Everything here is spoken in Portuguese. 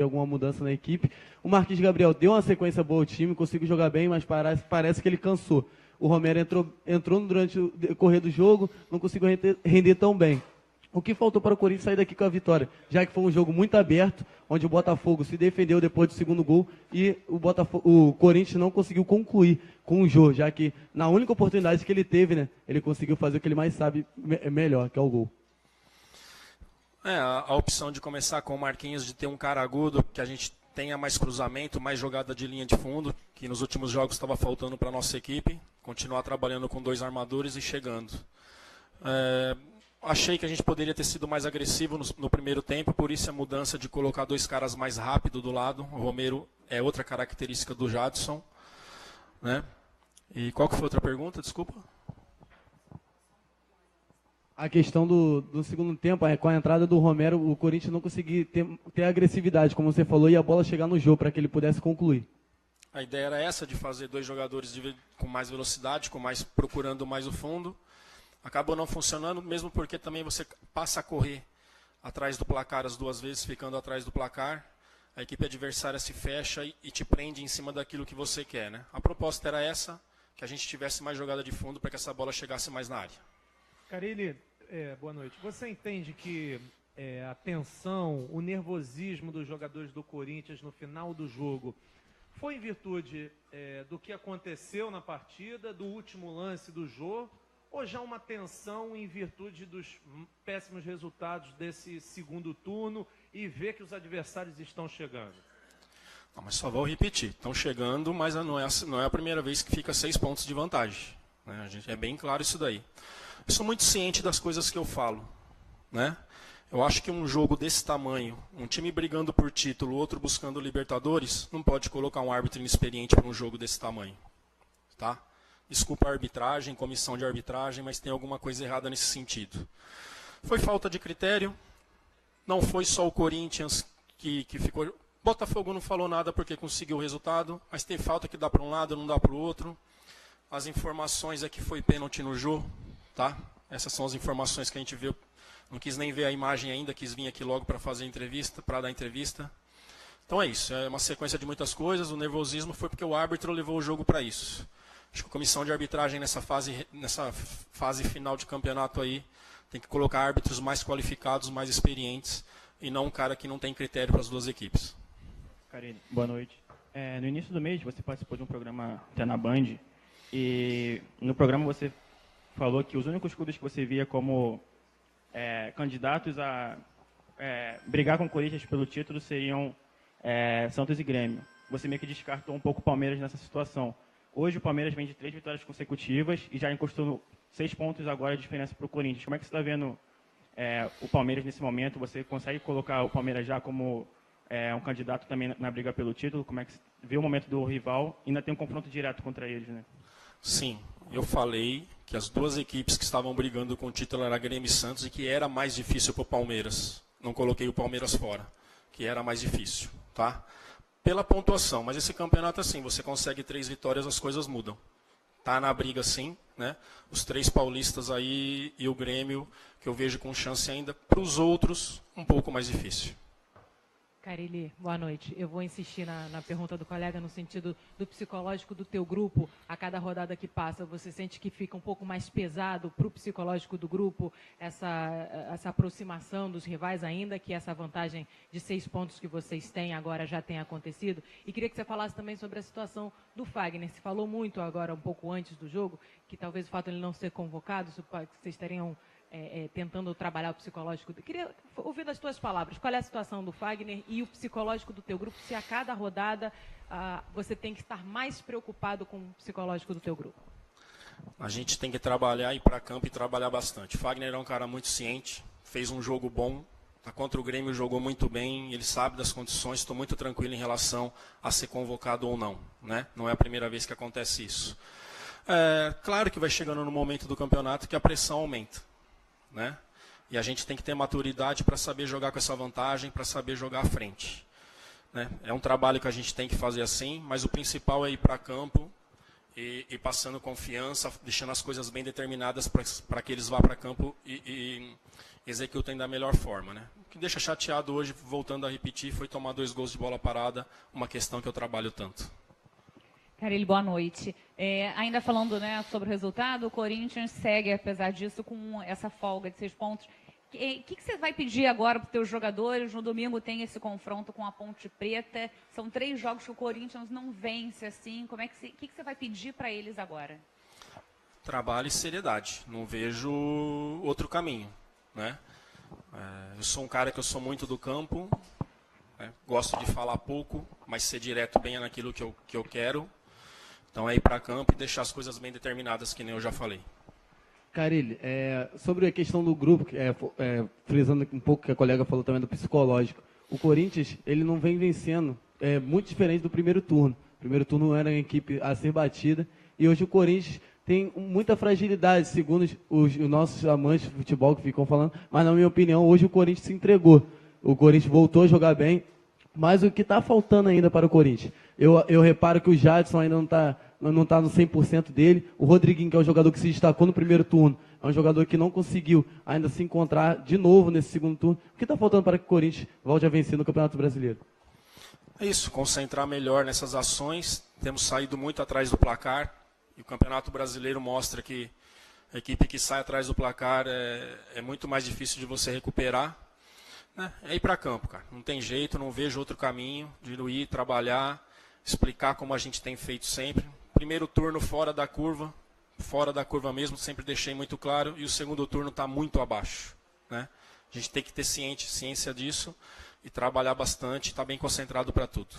alguma mudança na equipe. O Marquinhos Gabriel deu uma sequência boa ao time, conseguiu jogar bem, mas parece que ele cansou. O Romero entrou durante o decorrer do jogo, não conseguiu render tão bem. O que faltou para o Corinthians sair daqui com a vitória? Já que foi um jogo muito aberto, onde o Botafogo se defendeu depois do segundo gol e o Corinthians não conseguiu concluir com o jogo, já que na única oportunidade que ele teve, né, ele conseguiu fazer o que ele mais sabe melhor, que é o gol. A opção de começar com o Marquinhos, de ter um cara agudo, que a gente tenha mais cruzamento, mais jogada de linha de fundo, que nos últimos jogos estava faltando para a nossa equipe, continuar trabalhando com 2 armadores e chegando. Achei que a gente poderia ter sido mais agressivo no primeiro tempo, por isso a mudança de colocar 2 caras mais rápido do lado. O Romero é outra característica do Jadson, né? E qual que foi a outra pergunta? Desculpa. A questão do segundo tempo, com a entrada do Romero, o Corinthians não conseguiu ter agressividade, como você falou, e a bola chegar no jogo para que ele pudesse concluir. A ideia era essa, de fazer 2 jogadores com mais velocidade, procurando mais o fundo. Acabou não funcionando, mesmo porque também você passa a correr atrás do placar as 2 vezes, ficando atrás do placar. A equipe adversária se fecha e te prende em cima daquilo que você quer, né? A proposta era essa, que a gente tivesse mais jogada de fundo para que essa bola chegasse mais na área. Carille, boa noite. Você entende que a tensão, o nervosismo dos jogadores do Corinthians no final do jogo foi em virtude do que aconteceu na partida, do último lance do jogo, ou já uma tensão em virtude dos péssimos resultados desse segundo turno e ver que os adversários estão chegando? Não, mas só vou repetir. Estão chegando, mas não é a primeira vez que fica 6 pontos de vantagem, né? É bem claro isso daí. Eu sou muito ciente das coisas que eu falo, né? Eu acho que um jogo desse tamanho, um time brigando por título, outro buscando Libertadores, não pode colocar um árbitro inexperiente para um jogo desse tamanho, tá? Desculpa a arbitragem, comissão de arbitragem, mas tem alguma coisa errada nesse sentido. Foi falta de critério, não foi só o Corinthians que ficou... Botafogo não falou nada porque conseguiu o resultado, mas tem falta que dá para um lado, não dá para o outro. As informações é que foi pênalti no jogo, tá? Essas são as informações que a gente viu. Não quis nem ver a imagem ainda, quis vir aqui logo para fazer entrevista, para dar entrevista. Então é isso, é uma sequência de muitas coisas. O nervosismo foi porque o árbitro levou o jogo para isso. Acho que a comissão de arbitragem nessa fase final de campeonato aí tem que colocar árbitros mais qualificados, mais experientes, e não um cara que não tem critério para as 2 equipes. Carille, boa noite. No início do mês você participou de um programa até na Band, e no programa você falou que os únicos clubes que você via como candidatos a brigar com o Corinthians pelo título seriam Santos e Grêmio. Você meio que descartou um pouco o Palmeiras nessa situação. Hoje o Palmeiras vem de 3 vitórias consecutivas e já encostou 6 pontos agora de diferença para o Corinthians. Como é que você está vendo o Palmeiras nesse momento? Você consegue colocar o Palmeiras já como um candidato também na briga pelo título? Como é que você vê o momento do rival? Ainda tem um confronto direto contra eles, né? Sim, eu falei que as 2 equipes que estavam brigando com o título eram Grêmio e Santos e que era mais difícil para o Palmeiras. Não coloquei o Palmeiras fora, que era mais difícil, tá? Pela pontuação, mas esse campeonato assim, você consegue 3 vitórias, as coisas mudam. Tá na briga sim, né? Os 3 paulistas aí e o Grêmio, que eu vejo com chance ainda. Para os outros, um pouco mais difícil. Carille, boa noite. Eu vou insistir na pergunta do colega no sentido do psicológico do teu grupo. A cada rodada que passa, você sente que fica um pouco mais pesado para o psicológico do grupo essa aproximação dos rivais, ainda que essa vantagem de 6 pontos que vocês têm agora já tenha acontecido? E queria que você falasse também sobre a situação do Fagner. Se falou muito agora, um pouco antes do jogo, que talvez o fato de ele não ser convocado, vocês teriam... tentando trabalhar o psicológico. Queria ouvir das tuas palavras, qual é a situação do Fagner e o psicológico do teu grupo, se a cada rodada você tem que estar mais preocupado com o psicológico do teu grupo? A gente tem que trabalhar, ir para campo e trabalhar bastante. Fagner é um cara muito ciente, fez um jogo bom, contra o Grêmio jogou muito bem, ele sabe das condições, estou muito tranquilo em relação a ser convocado ou não, né? Não é a primeira vez que acontece isso. Claro que vai chegando no momento do campeonato que a pressão aumenta, né? E a gente tem que ter maturidade para saber jogar com essa vantagem, para saber jogar à frente, né? É um trabalho que a gente tem que fazer assim, mas o principal é ir para campo e passando confiança, deixando as coisas bem determinadas para que eles vá para campo e executem da melhor forma, né? O que deixa chateado hoje, voltando a repetir, foi tomar 2 gols de bola parada, uma questão que eu trabalho tanto. Carille, boa noite. Ainda falando, né, sobre o resultado, o Corinthians segue, apesar disso, com essa folga de 6 pontos. O que você vai pedir agora para os teus jogadores? No domingo tem esse confronto com a Ponte Preta. São 3 jogos que o Corinthians não vence assim. O que você vai pedir para eles agora? Trabalho e seriedade. Não vejo outro caminho, né? Eu sou um cara que eu sou muito do campo, né? Gosto de falar pouco, mas ser direto bem naquilo que eu quero. Então é ir para campo e deixar as coisas bem determinadas, que nem eu já falei. Carille, sobre a questão do grupo, frisando um pouco o que a colega falou também do psicológico, o Corinthians ele não vem vencendo, muito diferente do primeiro turno. O primeiro turno era uma equipe a ser batida e hoje o Corinthians tem muita fragilidade, segundo os nossos amantes de futebol que ficam falando, mas na minha opinião hoje o Corinthians se entregou. O Corinthians voltou a jogar bem, mas o que está faltando ainda para o Corinthians? Eu reparo que o Jadson ainda não está no 100% dele. O Rodriguinho, que é o jogador que se destacou no primeiro turno, é um jogador que não conseguiu ainda se encontrar de novo nesse segundo turno. O que está faltando para que o Corinthians volte a vencer no Campeonato Brasileiro? É isso, concentrar melhor nessas ações. Temos saído muito atrás do placar. E o Campeonato Brasileiro mostra que a equipe que sai atrás do placar é muito mais difícil de você recuperar. É ir para campo, cara. Não tem jeito, não vejo outro caminho de ir trabalhar, explicar como a gente tem feito sempre. Primeiro turno fora da curva mesmo, sempre deixei muito claro, e o segundo turno está muito abaixo, né? A gente tem que ter ciência disso e trabalhar bastante, estar bem concentrado para tudo.